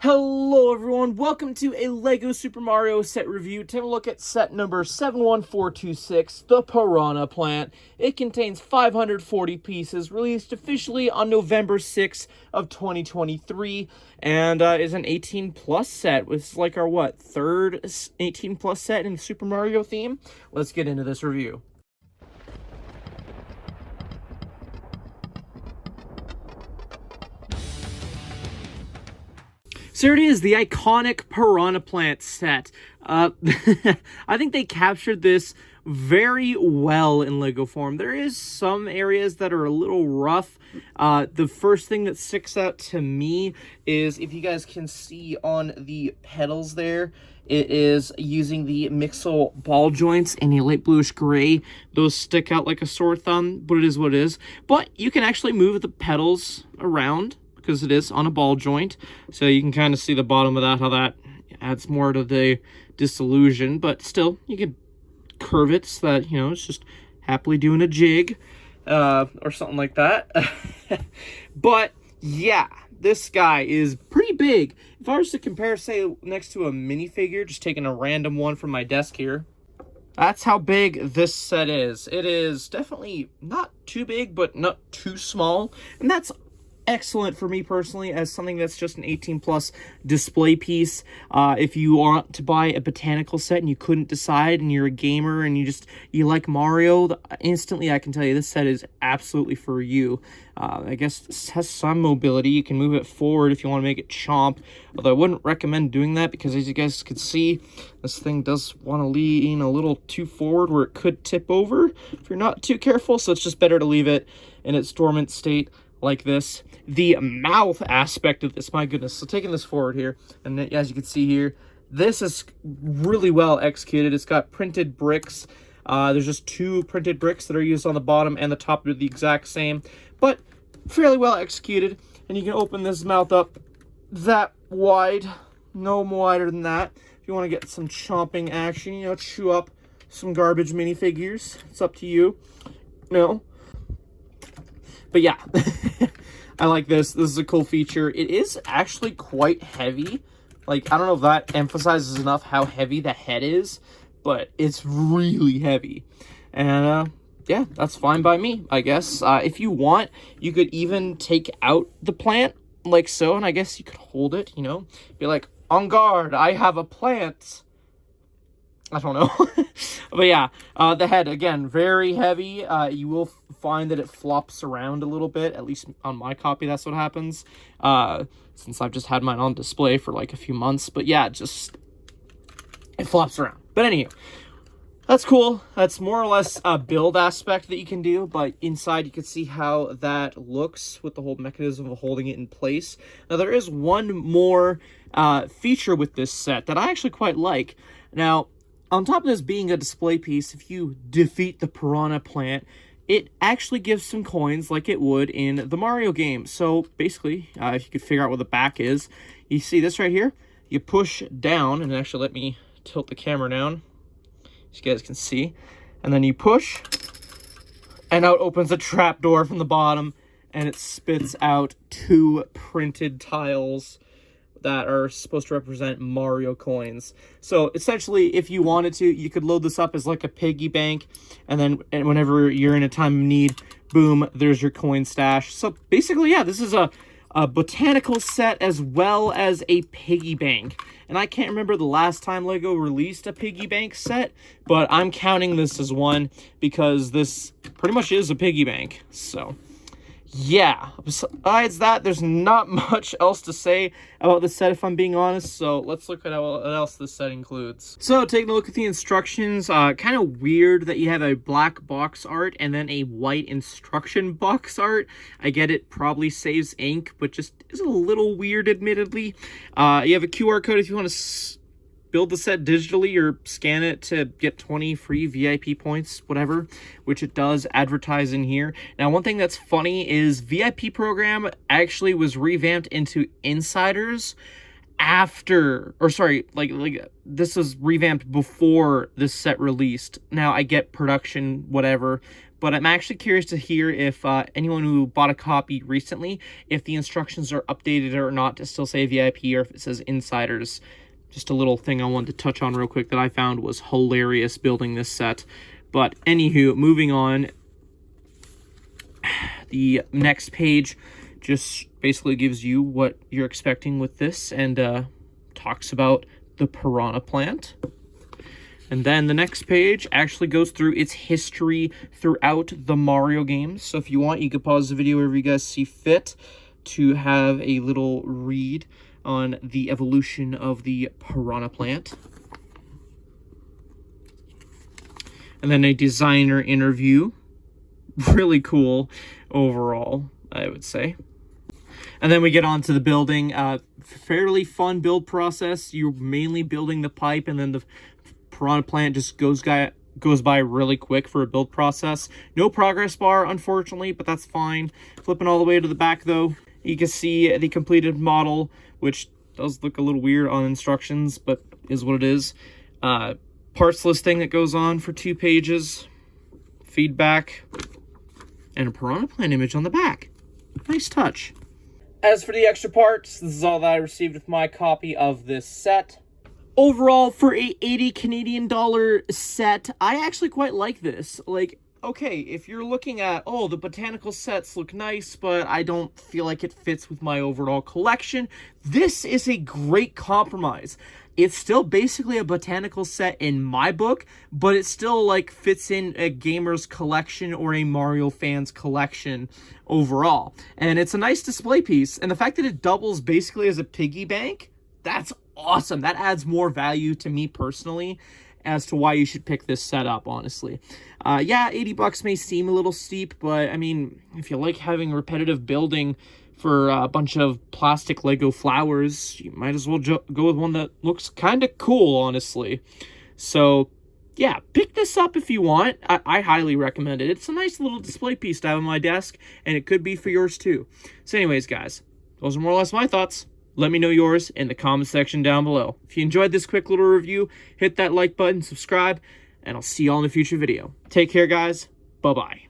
Hello everyone, welcome to a LEGO Super Mario set review. Take a look at set number 71426, the Piranha Plant. It contains 540 pieces, released officially on November 6th of 2023, and is an 18 plus set. This is like our, third 18 plus set in the Super Mario theme? Let's get into this review. So here it is, the iconic Piranha Plant set. I think they captured this very well in LEGO form. There is some areas that are a little rough. The first thing that sticks out to me is, if you guys can see on the pedals there, it is using the Mixel ball joints in a light bluish gray. Those stick out like a sore thumb, but it is what it is. But you can actually move the pedals around, because it is on a ball joint, so you can kind of see the bottom of that, how that adds more to the disillusion, but still, you can curve it so that, you know, it's just happily doing a jig, or something like that. But, yeah, this guy is pretty big. If I was to compare, say, next to a minifigure, just taking a random one from my desk here, that's how big this set is. It is definitely not too big, but not too small, and that's excellent for me personally as something that's just an 18 plus display piece. If you want to buy a botanical set and you couldn't decide and you're a gamer and you like Mario, instantly I can tell you this set is absolutely for you. I guess it has some mobility. You can move it forward if you want to make it chomp, although I wouldn't recommend doing that because, as you guys could see, this thing does want to lean a little too forward where it could tip over if you're not too careful, so it's just better to leave it in its dormant state like this. The mouth aspect of this, my goodness. So taking this forward here, and as you can see here, this is really well executed. It's got printed bricks. There's just two printed bricks that are used on the bottom and the top. Are the exact same, but fairly well executed. And you can open this mouth up that wide, no wider than that. If you want to get some chomping action, you know, chew up some garbage minifigures, it's up to you. No. But yeah, I like this. This is a cool feature. It is actually quite heavy. Like, I don't know if that emphasizes enough how heavy the head is, but it's really heavy. And yeah, that's fine by me, I guess. If you want, you could even take out the plant like so, and I guess you could hold it, you know, be like, on guard, I have a plant. I don't know. But yeah, the head, again, very heavy. You will find that it flops around a little bit. At least on my copy, that's what happens. Since I've just had mine on display for like a few months. But yeah, it flops around. But anyway, that's cool. That's more or less a build aspect that you can do. But inside, you can see how that looks with the whole mechanism of holding it in place. Now, there is one more feature with this set that I actually quite like. Now, on top of this being a display piece, if you defeat the Piranha Plant, it actually gives some coins like it would in the Mario game. So basically, if you could figure out what the back is, you see this right here? You push down, and actually let me tilt the camera down so you guys can see. And then you push, and out opens a trap door from the bottom, and it spits out two printed tiles that are supposed to represent Mario coins. So essentially, if you wanted to, you could load this up as like a piggy bank, and then whenever you're in a time of need, boom, there's your coin stash. So basically, yeah, this is a botanical set as well as a piggy bank. And I can't remember the last time LEGO released a piggy bank set, but I'm counting this as one because this pretty much is a piggy bank. So yeah, besides that, there's not much else to say about the set, if I'm being honest, so let's look at what else this set includes. So, taking a look at the instructions, kind of weird that you have a black box art and then a white instruction box art. I get it probably saves ink, but just is a little weird, admittedly. You have a QR code if you want to build the set digitally or scan it to get 20 free VIP points, whatever, which it does advertise in here. Now, one thing that's funny is VIP program actually was revamped into Insiders after, or sorry, like this was revamped before this set released. Now, I get production, whatever, but I'm actually curious to hear if anyone who bought a copy recently, if the instructions are updated or not to still say VIP or if it says Insiders. Just a little thing I wanted to touch on real quick that I found was hilarious building this set. But anywho, moving on, the next page just basically gives you what you're expecting with this and talks about the Piranha Plant. And then the next page actually goes through its history throughout the Mario games. So if you want, you can pause the video wherever you guys see fit to have a little read on the evolution of the Piranha Plant. And then a designer interview. Really cool overall, I would say. And then we get on to the building. Fairly fun build process. You're mainly building the pipe, and then the Piranha Plant just goes by really quick for a build process. No progress bar, unfortunately, but that's fine. Flipping all the way to the back, though, you can see the completed model, which does look a little weird on instructions, but is what it is. Parts listing that goes on for 2 pages. Feedback. And a Piranha Plant image on the back. Nice touch. As for the extra parts, this is all that I received with my copy of this set. Overall, for a 80 Canadian dollar set, I actually quite like this. Like, okay, if you're looking at, oh, the botanical sets look nice, but I don't feel like it fits with my overall collection, this is a great compromise. It's still basically a botanical set in my book, but it still like fits in a gamer's collection or a Mario fan's collection overall. And it's a nice display piece. And the fact that it doubles basically as a piggy bank, that's awesome. That adds more value to me personally as to why you should pick this set up, honestly. Yeah, 80 bucks may seem a little steep, but I mean, if you like having repetitive building for a bunch of plastic Lego flowers, you might as well go with one that looks kind of cool, honestly. So, yeah, pick this up if you want. I highly recommend it. It's a nice little display piece to have on my desk, and it could be for yours too. So anyways, guys, those are more or less my thoughts. Let me know yours in the comment section down below. If you enjoyed this quick little review, hit that like button, subscribe, and I'll see you all in a future video. Take care, guys. Bye-bye.